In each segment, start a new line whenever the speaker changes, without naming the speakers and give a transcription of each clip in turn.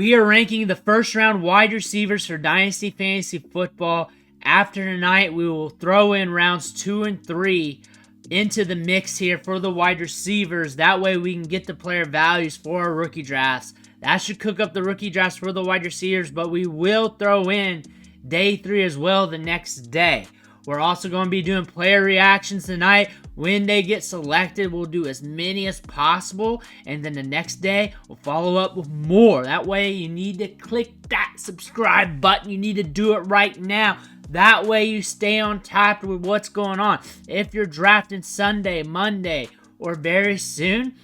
We are ranking the first round wide receivers for Dynasty Fantasy Football. After tonight, we will throw in rounds 2 and 3 into the mix here for the wide receivers. That way we can get the player values for our rookie drafts. That should cook up the rookie drafts for the wide receivers, but we will throw in day 3 as well the next day. We're also going to be doing player reactions tonight. When they get selected, we'll do as many as possible. And then the next day, we'll follow up with more. That way, you need to click that subscribe button. You need to do it right now. That way, you stay on top with what's going on. If you're drafting Sunday, Monday, or very soon,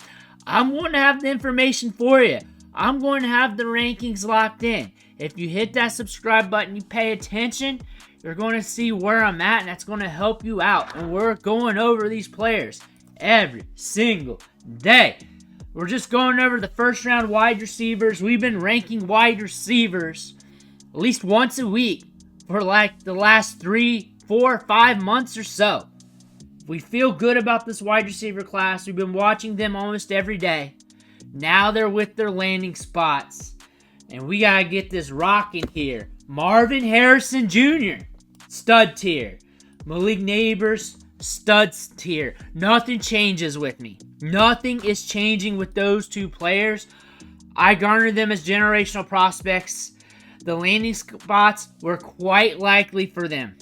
I'm going to have the information for you. I'm going to have the rankings locked in. If you hit that subscribe button, you pay attention, you're going to see where I'm at, and that's going to help you out. And we're going over these players every single day. We're just going over the first round wide receivers. We've been ranking wide receivers at least once a week for like the last 3, 4, 5 months or so. We feel good about this wide receiver class. We've been watching them almost every day. Now they're with their landing spots. And we got to get this rocking here. Marvin Harrison Jr., stud tier. Malik Nabers, studs tier. Nothing changes with me. Nothing is changing with those two players. I garnered them as generational prospects. The landing spots were quite likely for them.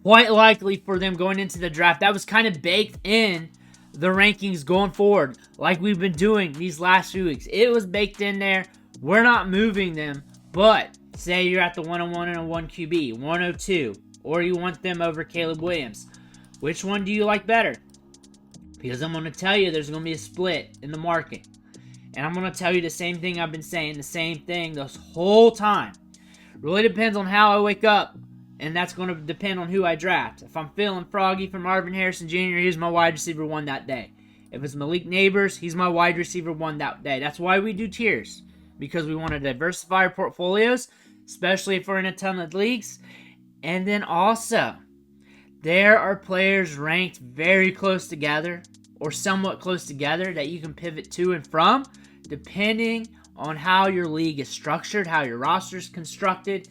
Quite likely for them going into the draft. That was kind of baked in the rankings going forward, like we've been doing these last few weeks. It was baked in there. We're not moving them, but say you're at the 101 and a 1 QB, 102, or you want them over Caleb Williams. Which one do you like better? Because I'm going to tell you there's going to be a split in the market. And I'm going to tell you the same thing I've been saying, the same thing this whole time. Really depends on how I wake up, and that's going to depend on who I draft. If I'm feeling froggy for Marvin Harrison Jr., he's my wide receiver 1 that day. If it's Malik Nabers, he's my wide receiver 1 that day. That's why we do tiers, because we want to diversify our portfolios, especially if we're in a ton of leagues. And then also, there are players ranked very close together or somewhat close together that you can pivot to and from, depending on how your league is structured, how your roster is constructed,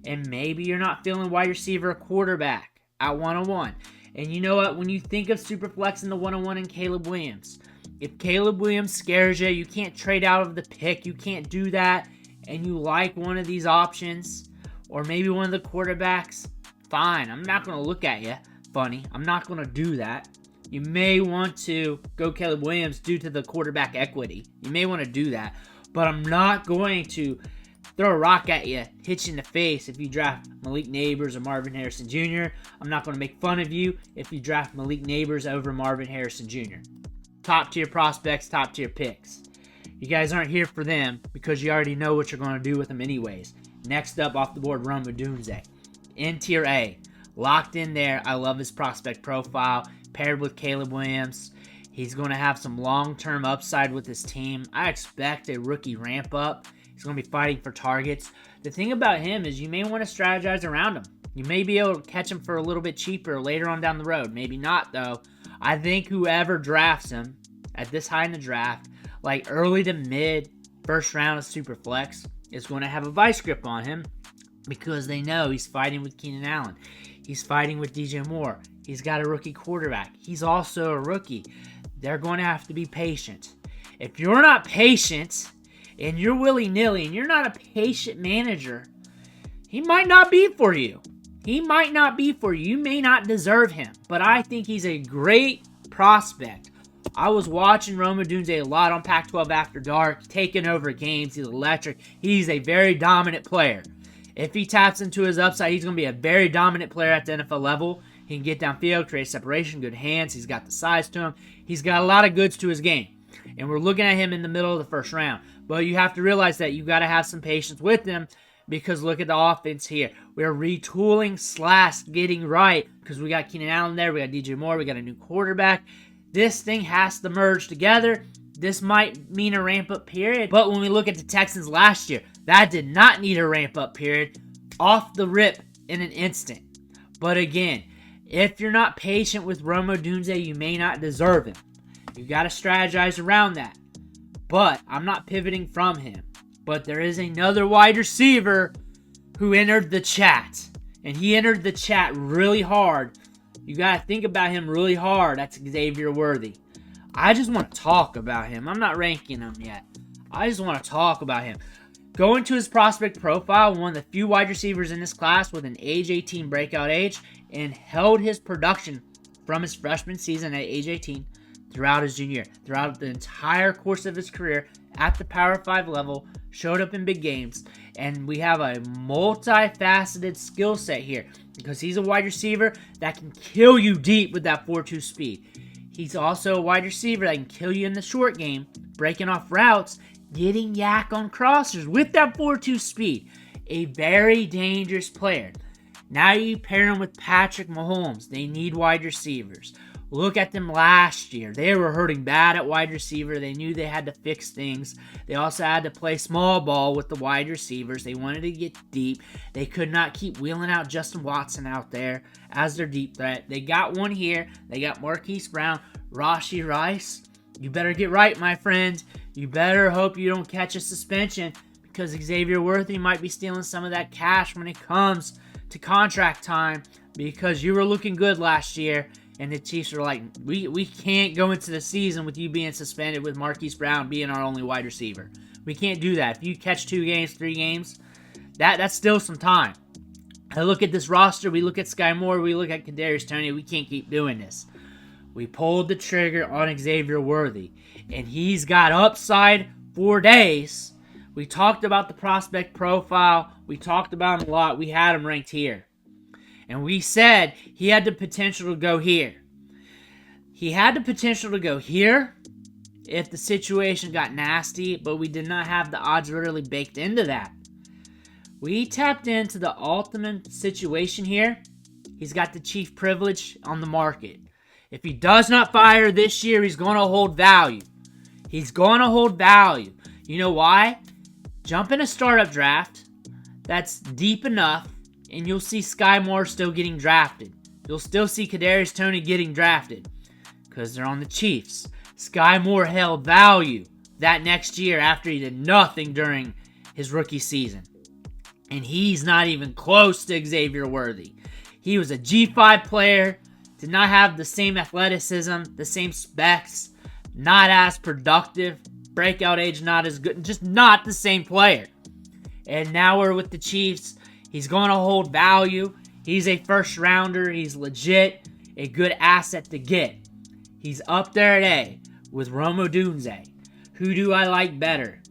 and maybe you're not feeling wide receiver or quarterback at 101. And you know what? When you think of Superflex in the 101 and Caleb Williams, if Caleb Williams scares you, you can't trade out of the pick, you can't do that, and you like one of these options, or maybe one of the quarterbacks, fine. I'm not going to look at you funny. I'm not going to do that. You may want to go Caleb Williams due to the quarterback equity. You may want to do that, but I'm not going to throw a rock at you, hit you in the face if you draft Malik Nabers or Marvin Harrison Jr. I'm not going to make fun of you if you draft Malik Nabers over Marvin Harrison Jr. Top tier prospects, top tier picks. You guys aren't here for them because you already know what you're going to do with them anyways. Next up off the board, Odunze. In tier A. Locked in there. I love his prospect profile. Paired with Caleb Williams. He's going to have some long-term upside with his team. I expect a rookie ramp up. He's going to be fighting for targets. The thing about him is you may want to strategize around him. You may be able to catch him for a little bit cheaper later on down the road. Maybe not, though. I think whoever drafts him at this high in the draft, like early to mid, first round of Superflex, is going to have a vice grip on him because they know he's fighting with Keenan Allen. He's fighting with DJ Moore. He's got a rookie quarterback. He's also a rookie. They're going to have to be patient. If you're not patient and you're willy-nilly and you're not a patient manager, he might not be for you. He might not be for you. You may not deserve him, but I think he's a great prospect. I was watching Odunze a lot on Pac-12 After Dark, taking over games. He's electric. He's a very dominant player. If he taps into his upside, he's going to be a very dominant player at the NFL level. He can get downfield, create separation, good hands. He's got the size to him. He's got a lot of goods to his game. And we're looking at him in the middle of the first round. But you have to realize that you got to have some patience with him because look at the offense here. We're retooling / getting right because we got Keenan Allen there. We got DJ Moore. We got a new quarterback. This thing has to merge together. This might mean a ramp-up period. But when we look at the Texans last year, that did not need a ramp-up period. Off the rip in an instant. But again, if you're not patient with Odunze, you may not deserve him. You got to strategize around that. But I'm not pivoting from him. But there is another wide receiver who entered the chat. And he entered the chat really hard. You got to think about him really hard. That's Xavier Worthy. I just want to talk about him. I'm not ranking him yet. I just want to talk about him. Going to his prospect profile, one of the few wide receivers in this class with an age 18 breakout age, and held his production from his freshman season at age 18 throughout his junior year. Throughout the entire course of his career at the Power 5 level, showed up in big games, and we have a multifaceted skill set here because he's a wide receiver that can kill you deep with that 4.2 speed. He's also a wide receiver that can kill you in the short game, breaking off routes, getting yak on crossers with that 4.2 speed. A very dangerous player. Now you pair him with Patrick Mahomes. They need wide receivers. Look at them last year. They were hurting bad at wide receiver. They knew they had to fix things. They also had to play small ball with the wide receivers. They wanted to get deep. They could not keep wheeling out Justin Watson out there as their deep threat. They got one here. They got Marquise Brown, Rashee Rice. You better get right, my friend. You better hope you don't catch a suspension because Xavier Worthy might be stealing some of that cash when it comes to contract time because you were looking good last year. And the Chiefs are like, we can't go into the season with you being suspended with Marquise Brown being our only wide receiver. We can't do that. If you catch 2 games, 3 games, that's still some time. I look at this roster. We look at Sky Moore. We look at Kadarius Toney. We can't keep doing this. We pulled the trigger on Xavier Worthy. And he's got upside for days. We talked about the prospect profile. We talked about him a lot. We had him ranked here. And we said he had the potential to go here. He had the potential to go here if the situation got nasty, but we did not have the odds really baked into that. We tapped into the ultimate situation here. He's got the chief privilege on the market. If he does not fire this year, he's going to hold value. He's going to hold value. You know why? Jump in a startup draft that's deep enough, and you'll see Sky Moore still getting drafted. You'll still see Kadarius Toney getting drafted because they're on the Chiefs. Sky Moore held value that next year after he did nothing during his rookie season. And he's not even close to Xavier Worthy. He was a G5 player, did not have the same athleticism, the same specs, not as productive, breakout age not as good, just not the same player. And now we're with the Chiefs. He's going to hold value. He's a first rounder. He's legit. A good asset to get. He's up there at A with Odunze. Who do I like better?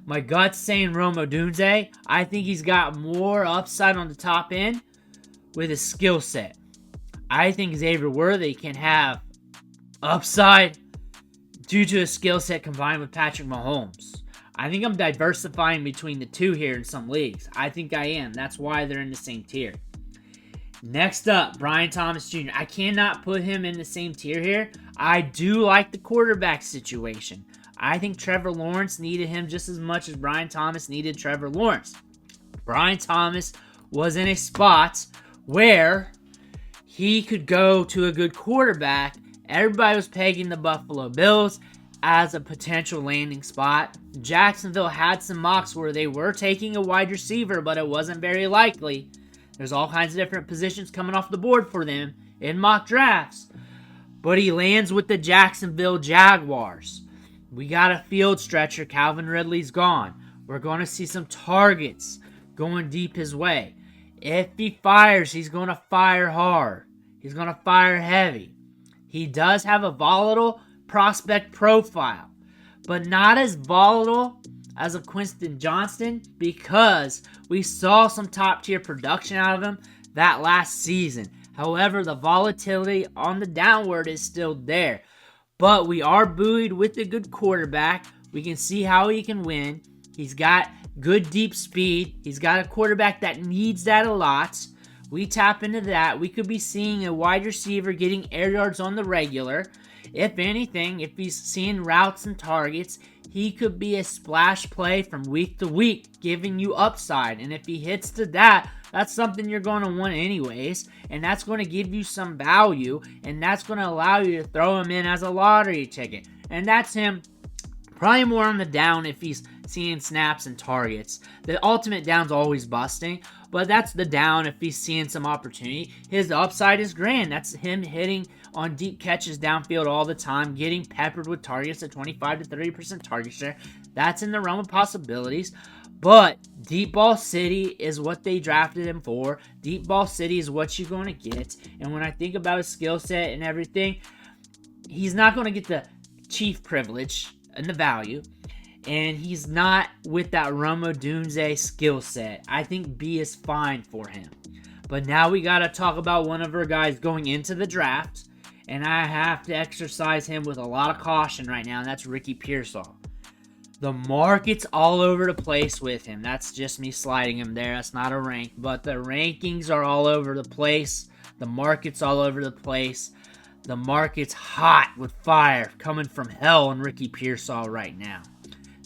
My gut's saying Odunze. I think he's got more upside on the top end with his skill set. I think Xavier Worthy can have upside due to his skill set combined with Patrick Mahomes. I think I'm diversifying between the two here in some leagues. I think I am. That's why they're in the same tier. Next up, Brian Thomas Jr. I cannot put him in the same tier here. I do like the quarterback situation. I think Trevor Lawrence needed him just as much as Brian Thomas needed Trevor Lawrence. Brian Thomas was in a spot where he could go to a good quarterback. Everybody was pegging the Buffalo Bills as a potential landing spot. Jacksonville had some mocks where they were taking a wide receiver, but it wasn't very likely. There's all kinds of different positions coming off the board for them in mock drafts. But he lands with the Jacksonville Jaguars. We got a field stretcher. Calvin Ridley's gone. We're going to see some targets going deep his way. If he fires, he's going to fire hard. He's going to fire heavy. He does have a volatile prospect profile, but not as volatile as a Quinton Johnston because we saw some top-tier production out of him that last season. However, the volatility on the downward is still there. But we are buoyed with a good quarterback. We can see how he can win. He's got good deep speed. He's got a quarterback that needs that a lot. We tap into that. We could be seeing a wide receiver getting air yards on the regular. If anything, if he's seeing routes and targets, he could be a splash play from week to week, giving you upside. And if he hits to that, that's something you're going to want anyways. And that's going to give you some value. And that's going to allow you to throw him in as a lottery ticket. And that's him probably more on the down if he's seeing snaps and targets. The ultimate down's always busting, but that's the down if he's seeing some opportunity. His upside is grand. That's him hitting on deep catches downfield all the time, getting peppered with targets at 25 to 30% target share. That's in the realm of possibilities. But deep ball city is what they drafted him for. Deep ball city is what you're going to get. And when I think about his skill set and everything, he's not going to get the chief privilege and the value. And he's not with that Odunze skill set. I think B is fine for him. But now we got to talk about one of our guys going into the draft. And I have to exercise him with a lot of caution right now. And that's Pearsall. The market's all over the place with him. That's just me sliding him there. That's not a rank. But the rankings are all over the place. The market's all over the place. The market's hot with fire coming from hell in Pearsall right now.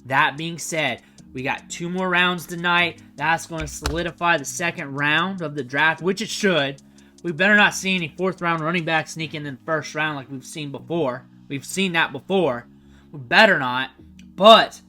That being said, we got 2 more rounds tonight. That's going to solidify the second round of the draft, which it should. We better not see any 4th round running back sneaking in the 1st round like we've seen before. We've seen that before. We better not. But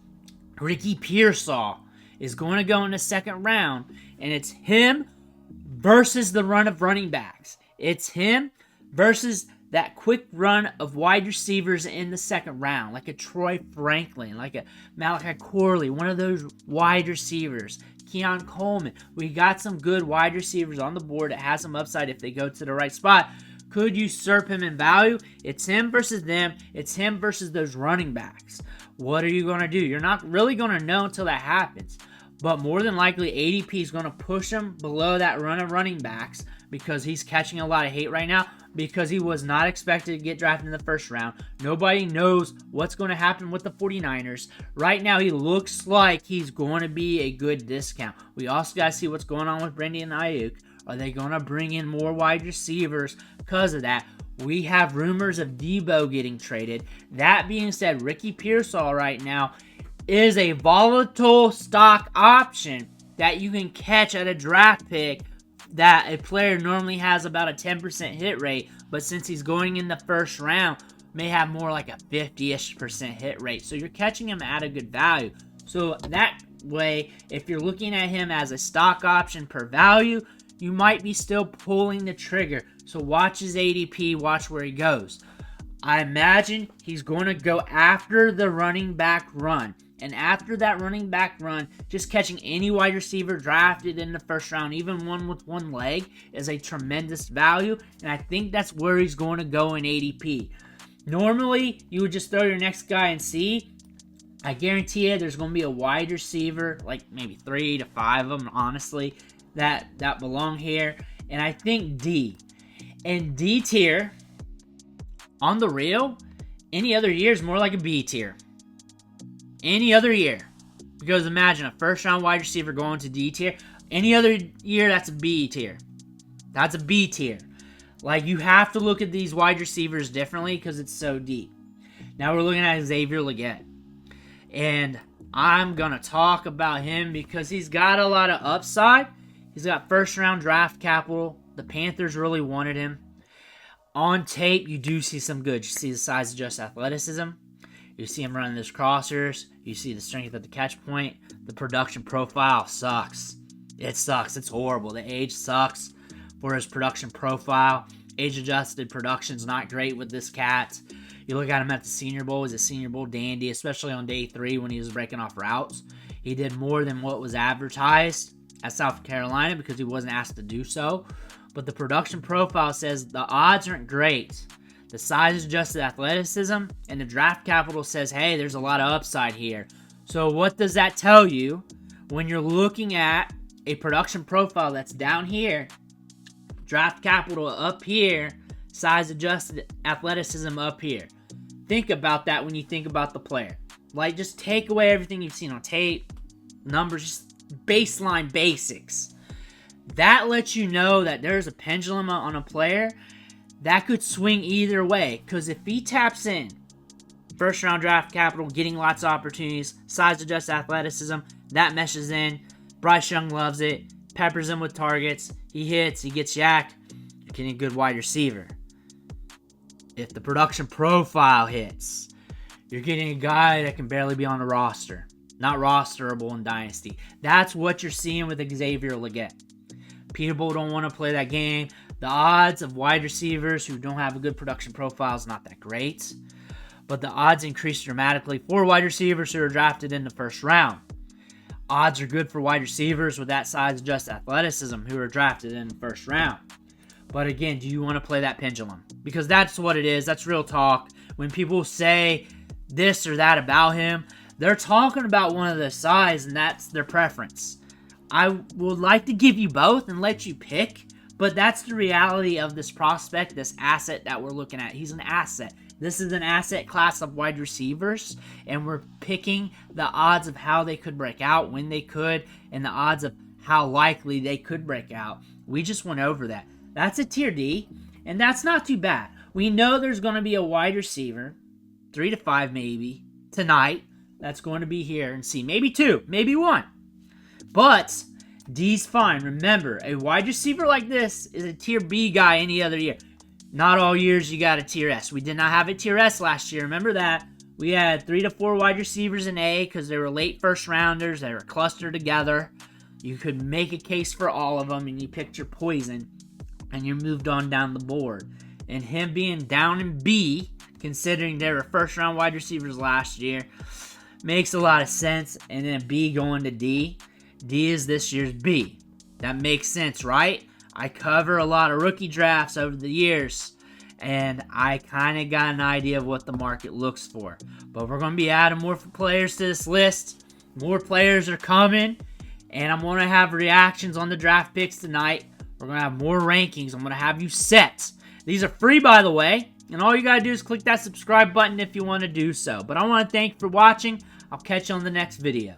Pearsall is going to go in the 2nd round, and it's him versus the run of running backs. It's him versus that quick run of wide receivers in the 2nd round, like a Troy Franklin, like a Malik Corley, one of those wide receivers. Keon Coleman. We got some good wide receivers on the board that has some upside if they go to the right spot. Could usurp him in value? It's him versus them. It's him versus those running backs. What are you going to do? You're not really going to know until that happens. But more than likely, ADP is going to push him below that run of running backs because he's catching a lot of hate right now because he was not expected to get drafted in the 1st round. Nobody knows what's going to happen with the 49ers. Right now, he looks like he's going to be a good discount. We also got to see what's going on with Brandon Ayuk. Are they going to bring in more wide receivers because of that? We have rumors of Debo getting traded. That being said, Pearsall right now is a volatile stock option that you can catch at a draft pick that a player normally has about a 10% hit rate, but since he's going in the 1st round, may have more like a 50-ish% hit rate. So you're catching him at a good value. So that way, if you're looking at him as a stock option per value, you might be still pulling the trigger. So watch his ADP, watch where he goes. I imagine he's going to go after the running back run. And after that running back run, just catching any wide receiver drafted in the 1st round, even one with one leg, is a tremendous value. And I think that's where he's going to go in ADP. Normally, you would just throw your next guy and see. I guarantee you there's going to be a wide receiver, like maybe 3 to 5 of them, honestly, that belong here. And I think D. And D tier, on the real, any other year is more like a B tier. Any other year. Because imagine a 1st round wide receiver going to D tier. Any other year, that's a B tier. That's a B tier. Like, you have to look at these wide receivers differently because it's so deep. Now we're looking at Xavier Leggette. And I'm going to talk about him because he's got a lot of upside. He's got 1st round draft capital. The Panthers really wanted him. On tape, you do see some good. You see the size of just athleticism. You see him running those crossers. You see the strength at the catch point. The production profile sucks. It sucks. It's horrible. The age sucks for his production profile. Age-adjusted production's not great with this cat. You look at him at the Senior Bowl. He's a Senior Bowl dandy, especially on day 3 when he was breaking off routes. He did more than what was advertised at South Carolina because he wasn't asked to do so. But the production profile says the odds aren't great. The size-adjusted athleticism and the draft capital says, hey, there's a lot of upside here. So what does that tell you when you're looking at a production profile that's down here, draft capital up here, size-adjusted athleticism up here? Think about that when you think about the player. Like, just take away everything you've seen on tape, numbers, just baseline basics. That lets you know that there's a pendulum on a player that could swing either way. Because if he taps in, 1st round draft capital, getting lots of opportunities, size-adjusted athleticism, that meshes in. Bryce Young loves it, peppers him with targets, he hits, he gets yak, you're getting a good wide receiver. If the production profile hits, you're getting a guy that can barely be on the roster. not rosterable in Dynasty. That's what you're seeing with Xavier Leggette. People don't want to play that game. The odds of wide receivers who don't have a good production profile is not that great. But the odds increase dramatically for wide receivers who are drafted in the first round. Odds are good for wide receivers with that size of just athleticism who are drafted in the first round. But again, do you want to play that pendulum? Because that's what it is. That's real talk. When people say this or that about him, they're talking about one of the size, and that's their preference. I would like to give you both and let you pick, but that's the reality of this prospect, this asset that we're looking at. He's an asset. This is an asset class of wide receivers, and we're picking the odds of how they could break out, when they could, and the odds of how likely they could break out. We just went over that. That's a tier D, and that's not too bad. We know there's going to be a wide receiver, 3 to 5 maybe, tonight, that's going to be here and C. Maybe 2, maybe 1. But D's fine. Remember, a wide receiver like this is a tier B guy any other year. Not all years you got a tier S. We did not have a tier S last year. Remember that. We had 3 to 4 wide receivers in A because they were late first rounders. They were clustered together. You could make a case for all of them, and you picked your poison, and you moved on down the board. And him being down in B, considering they were first round wide receivers last year, makes a lot of sense. And then B going to D. D is this year's B. That makes sense, right? I cover a lot of rookie drafts over the years, and I kind of got an idea of what the market looks for. But we're going to be adding more players to this list. More players are coming, and I'm going to have reactions on the draft picks tonight. We're going to have more rankings. I'm going to have you set. These are free, by the way, and all you got to do is click that subscribe button if you want to do so. But I want to thank you for watching. I'll catch you on the next video.